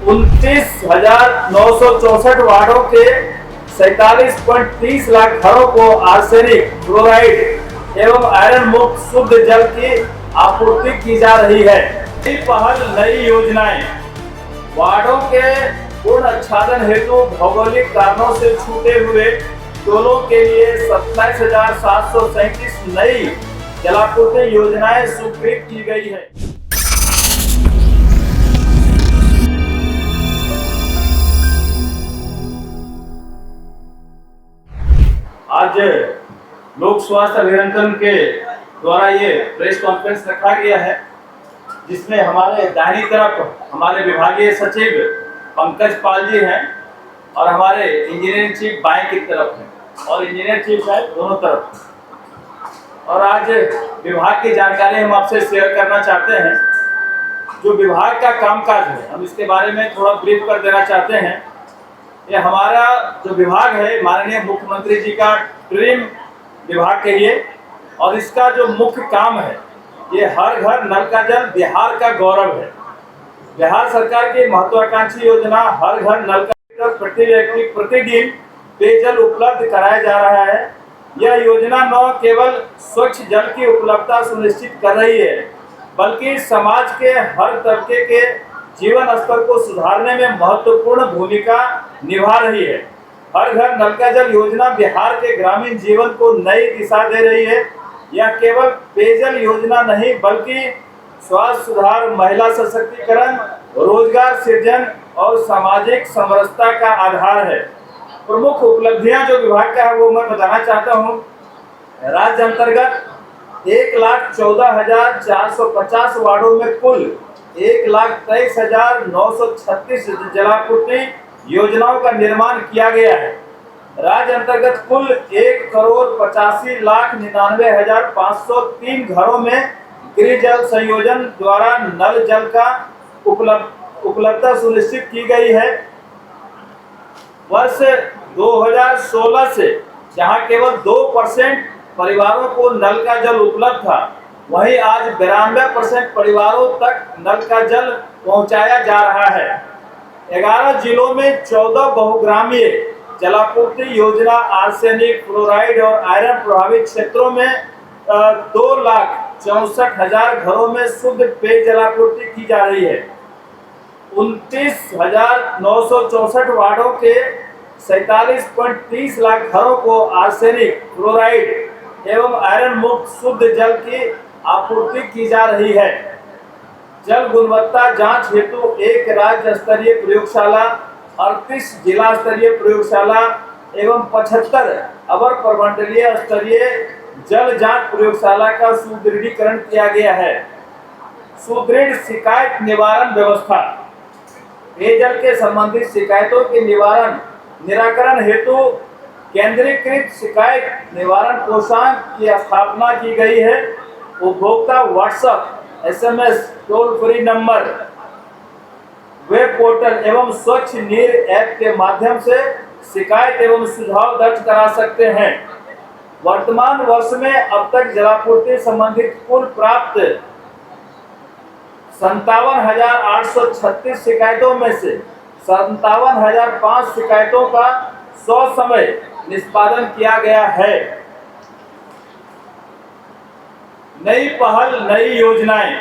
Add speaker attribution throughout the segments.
Speaker 1: 29,964 वार्डों के 47.30 लाख घरों को आर्सेनिक, फ्लोराइड एवं आयरन मुक्त शुद्ध जल की आपूर्ति की जा रही है। नई पहल, नई योजनाएं। वार्डों के पूर्ण आच्छादन हेतु भौगोलिक कारणों से छूटे हुए टोलों के लिए 27,737 नई जलापूर्ति योजनाएं स्वीकृत की गई है। आज लोक स्वास्थ्य अभियंत्रण के द्वारा ये प्रेस कॉन्फ्रेंस रखा गया है, जिसमें हमारे दाहिनी तरफ हमारे विभागीय सचिव पंकज पाल जी हैं और हमारे इंजीनियरिंग चीफ बाएं की तरफ हैं और इंजीनियर चीफ है दोनों तरफ। और आज विभाग की जानकारी हम आपसे शेयर करना चाहते हैं। जो विभाग का कामकाज है, हम इसके बारे में थोड़ा ब्रीफ कर देना चाहते हैं। ये हमारा जो विभाग है माननीय मुख्यमंत्री जी का ड्रीम विभाग कहिए, और इसका जो मुख्य काम है ये हर घर नल का जल बिहार का गौरव है। बिहार सरकार की महत्वाकांक्षी योजना हर घर नल का जल प्रति व्यक्ति प्रतिदिन पेयजल उपलब्ध कराया जा रहा है। यह योजना न केवल स्वच्छ जल की उपलब्धता सुनिश्चित कर रही है, बल्कि समाज के हर तबके के जीवन स्तर को सुधारने में महत्वपूर्ण भूमिका निभा रही है। हर घर नल का जल योजना बिहार के ग्रामीण जीवन को नई दिशा दे रही है। यह केवल पेयजल योजना नहीं, बल्कि स्वास्थ्य सुधार, महिला सशक्तिकरण, रोजगार सृजन और सामाजिक समरसता का आधार है। प्रमुख उपलब्धियां जो विभाग का है वो मैं बताना चाहता हूँ। राज्य अंतर्गत 1,14,450 वार्डों में कुल 1,23,936 जलापूर्ति योजनाओं का निर्माण किया गया है। राज्य अंतर्गत कुल 1,85,99,503 घरों में गृह जल संयोजन द्वारा नल जल का उपलब्धता सुनिश्चित की गई है। वर्ष 2016 से जहां केवल 2% परिवारों को नल का जल उपलब्ध था, वहीं आज 92% परिवारों तक नल का जल पहुंचाया जा रहा है। 11 जिलों में 14 बहुग्रामीय जलापूर्ति योजना आर्सेनिक, फ्लोराइड और आयरन प्रभावित क्षेत्रों में 2,64,000 घरों में शुद्ध पेय जलापूर्ति की जा रही है। 29,964 वार्डों के 47.30 लाख घरों को आर्सेनिक, फ्लोराइड एवं आयरन मुक्त शुद्ध जल की आपूर्ति की जा रही है। जल गुणवत्ता जांच हेतु एक राज्य स्तरीय प्रयोगशाला, 38 जिला स्तरीय प्रयोगशाला एवं 75 अवर प्रमंडलीय स्तरीय जल जांच प्रयोगशाला का सुदृढ़ीकरण किया गया है। सुदृढ़ शिकायत निवारण व्यवस्था। पेयजल के संबंधित शिकायतों के निराकरण हेतु केंद्रीकृत शिकायत निवारण कोषांग की स्थापना की गई है। उपभोक्ता WhatsApp, SMS, toll free number, web portal एवं स्वच्छ नीर ऐप के माध्यम से शिकायत एवं सुझाव दर्ज करा सकते हैं। वर्तमान वर्ष में अब तक जलापूर्ति संबंधित कुल प्राप्त 57,836 शिकायतों में से 57,005 शिकायतों का ससमय निष्पादन किया गया है। नई पहल, नई योजनाएं।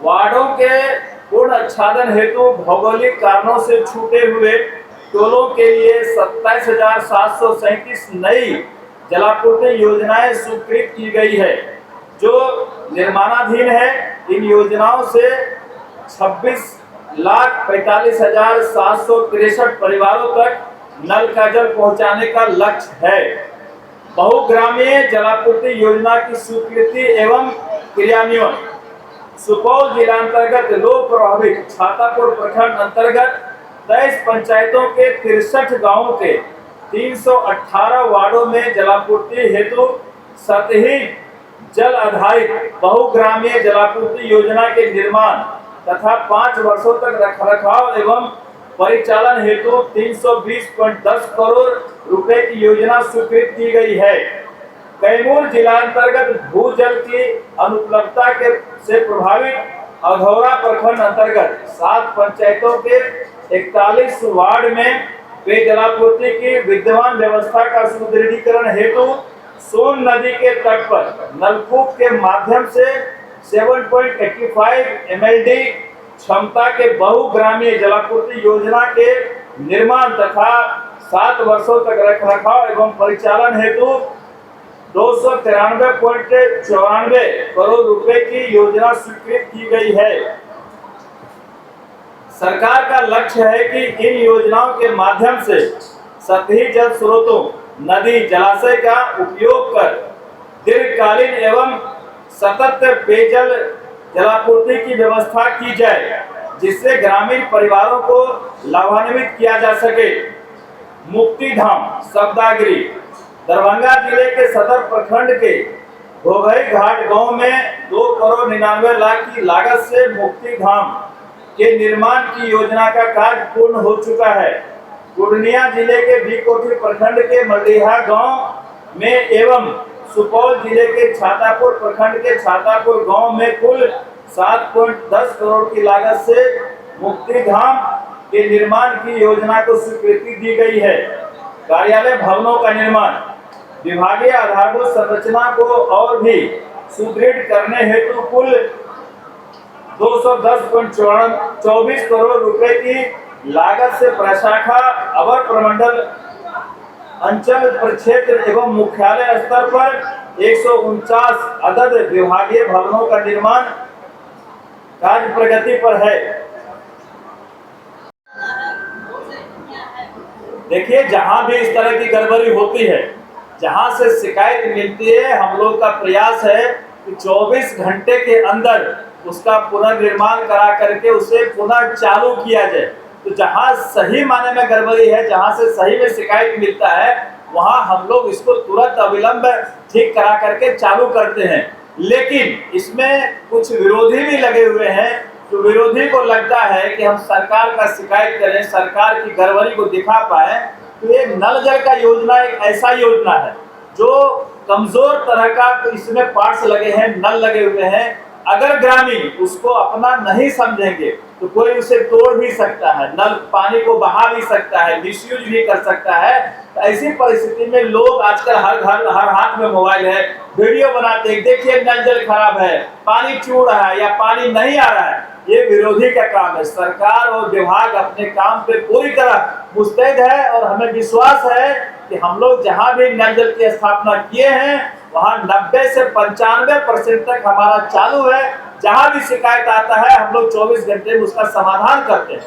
Speaker 1: वार्डों के पूर्ण आच्छादन हेतु भौगोलिक कारणों से छूटे हुए टोलों के लिए 27,737 नई जलापूर्ति योजनाएं स्वीकृत की गई है, जो निर्माणाधीन है। इन योजनाओं से 26,45,763 परिवारों तक नल का जल पहुंचाने का लक्ष्य है। बहुग्रामीय जलापूर्ति योजना की स्वीकृति एवं क्रियान्वयन। सुपौल जिला अंतर्गत लो प्रभावित छातापुर प्रखंड अंतर्गत 23 पंचायतों के 63 गांवों के 318 वार्डों में जलापूर्ति हेतु सतही जल आधारित बहुग्रामीय जलापूर्ति योजना के निर्माण तथा 5 वर्षों तक रखरखाव एवं परिचालन हेतु 320.10 करोड़ रुपए की योजना स्वीकृत की गई है। कैमूर जिला अंतर्गत भूजल की अनुपलब्धता से प्रभावित अघौरा प्रखंड अंतर्गत 7 पंचायतों के 41 वार्ड में पेयजलापूर्ति की विद्यमान व्यवस्था का सुदृढ़ीकरण हेतु सोन नदी के तट पर नलकूप के माध्यम से 7.85 MLD क्षमता के बहुग्रामीय जलापूर्ति योजना के निर्माण तथा 7 वर्षों तक रखरखाव एवं परिचालन हेतु 293.94 करोड़ रुपए की योजना स्वीकृत की गई है। सरकार का लक्ष्य है कि इन योजनाओं के माध्यम से सतही जल स्रोतों, नदी, जलाशय का उपयोग कर दीर्घकालीन एवं सतत पेयजल जलापूर्ति की व्यवस्था की जाए, जिससे ग्रामीण परिवारों को लाभान्वित किया जा सके। मुक्तिधाम सब्दागिरी दरभंगा जिले के सदर प्रखंड के घोघई घाट गांव में 2,99,00,000 की लागत से मुक्तिधाम के निर्माण की योजना का कार्य पूर्ण हो चुका है। पूर्णिया जिले के बीकोठी प्रखंड के मल्लिहा गांव में एवं सुपौल जिले के छातापुर प्रखंड के छातापुर गांव में कुल 7.10 करोड़ की लागत से मुक्तिधाम के निर्माण की योजना को स्वीकृति दी गई है। कार्यालय भवनों का निर्माण, विभागीय आधारभूत संरचना को और भी सुदृढ़ करने हेतु कुल 210.24 करोड़ रुपए की लागत से प्रशाखा, अवर प्रमंडल, अंचल प्रक्षेत्र एवं मुख्यालय स्तर पर 149 अदद विभागीय भवनों का निर्माण कार्य प्रगति पर है। देखिए, जहां भी इस तरह की गड़बड़ी होती है, जहां से शिकायत मिलती है, हम लोग का प्रयास है कि 24 घंटे के अंदर उसका पुनर्निर्माण करा करके उसे पुनः चालू किया जाए। तो जहां सही माने में गड़बड़ी है, जहां से सही में शिकायत मिलता है, वहां हम लोग इसको तुरंत अविलंब ठीक करा करके चालू करते हैं। लेकिन इसमें कुछ विरोधी भी लगे हुए हैं, तो विरोधी को लगता है कि हम सरकार का शिकायत करें, सरकार की गड़बड़ी को दिखा पाए। तो ये नल जल का योजना एक ऐसा योजना है जो कमजोर तरह का इसमें पार्ट्स लगे हैं, नल लगे हुए हैं। अगर ग्रामीण उसको अपना नहीं समझेंगे तो कोई उसे तोड़ भी सकता है, नल पानी को बहा भी सकता है, मिसयूज भी कर सकता है। तो ऐसी परिस्थिति में लोग आजकल हर घर हर हाथ में मोबाइल है, वीडियो बनाते हैं, देखिए नल जल खराब है, पानी चूड़ रहा है या पानी नहीं आ रहा है। ये विरोधी का काम है। सरकार और विभाग अपने काम पे पूरी तरह मुस्तैद है और हमें विश्वास है कि हम लोग जहां भी नल जल की स्थापना किए हैं वहां 90 से 95% तक हमारा चालू है। जहां भी शिकायत आता है हम लोग 24 घंटे में उसका समाधान करते हैं।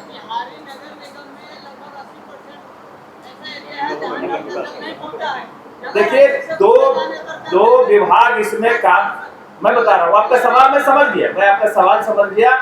Speaker 1: देखिए, दो विभाग इसमें काम, मैं बता रहा हूँ। आपका सवाल मैं समझ गया, मैं आपका सवाल समझ गया।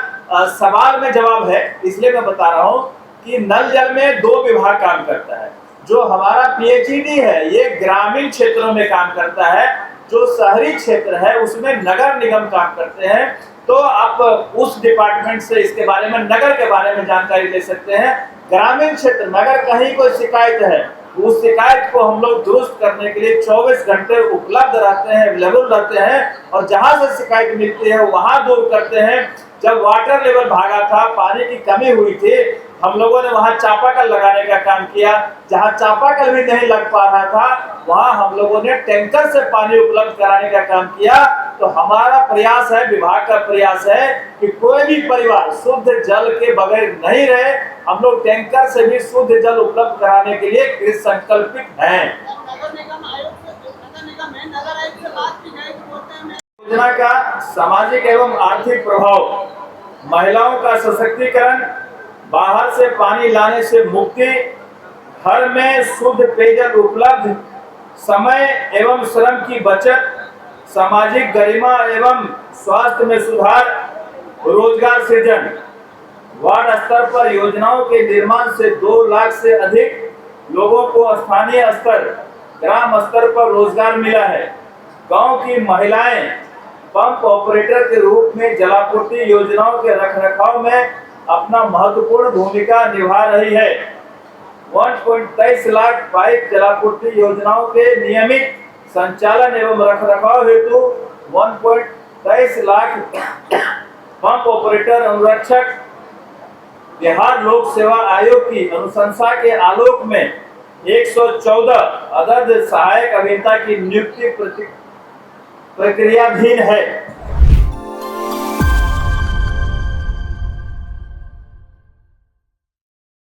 Speaker 1: सवाल में जवाब है, इसलिए मैं बता रहा हूँ कि नल जल में 2 विभाग काम करता है। जो हमारा PHED है ये ग्रामीण क्षेत्रों में काम करता है, जो शहरी क्षेत्र है उसमें नगर निगम काम करते हैं। तो आप उस डिपार्टमेंट से इसके बारे में, नगर के बारे में जानकारी ले सकते हैं। ग्रामीण क्षेत्र में अगर कहीं कोई शिकायत है, उस शिकायत को हम लोग दुरुस्त करने के लिए 24 घंटे उपलब्ध रहते हैं, अवेलेबल रहते हैं और जहां से शिकायत मिलती है वहां दूर करते हैं। जब वाटर लेवल भागा था, पानी की कमी हुई थी, हम लोगों ने वहां चापाकल लगाने का काम किया। जहां चापाकल भी नहीं लग पा रहा था वहां हम लोगों ने टैंकर से पानी उपलब्ध कराने का काम किया। तो हमारा प्रयास है, विभाग का प्रयास है कि कोई भी परिवार शुद्ध जल के बगैर नहीं रहे। हम लोग टैंकर से भी शुद्ध जल उपलब्ध कराने के लिए कृत संकल्पित हैं। योजना का सामाजिक एवं आर्थिक प्रभाव, महिलाओं का सशक्तिकरण, बाहर से पानी लाने से मुक्ति, घर में शुद्ध पेयजल उपलब्ध, समय एवं श्रम की बचत, सामाजिक गरिमा एवं स्वास्थ्य में सुधार, रोजगार सृजन। वार्ड स्तर पर योजनाओं के निर्माण से 2 लाख से अधिक लोगों को स्थानीय स्तर, ग्राम स्तर पर रोजगार मिला है। गांव की महिलाएं पंप ऑपरेटर के रूप में जलापूर्ति योजनाओं के रखरखाव में अपना महत्वपूर्ण भूमिका निभा रही है। 1.23 लाख पाइप जलापूर्ति योजनाओं के नियमित संचालन एवं रखरखाव हेतु 1.23 लाख पंप ऑपरेटर अनुरक्षक बिहार लोक सेवा आयोग की अनुशंसा के आलोक में 114 अदद सहायक अभियंता की नियुक्ति प्रक्रियाधीन है।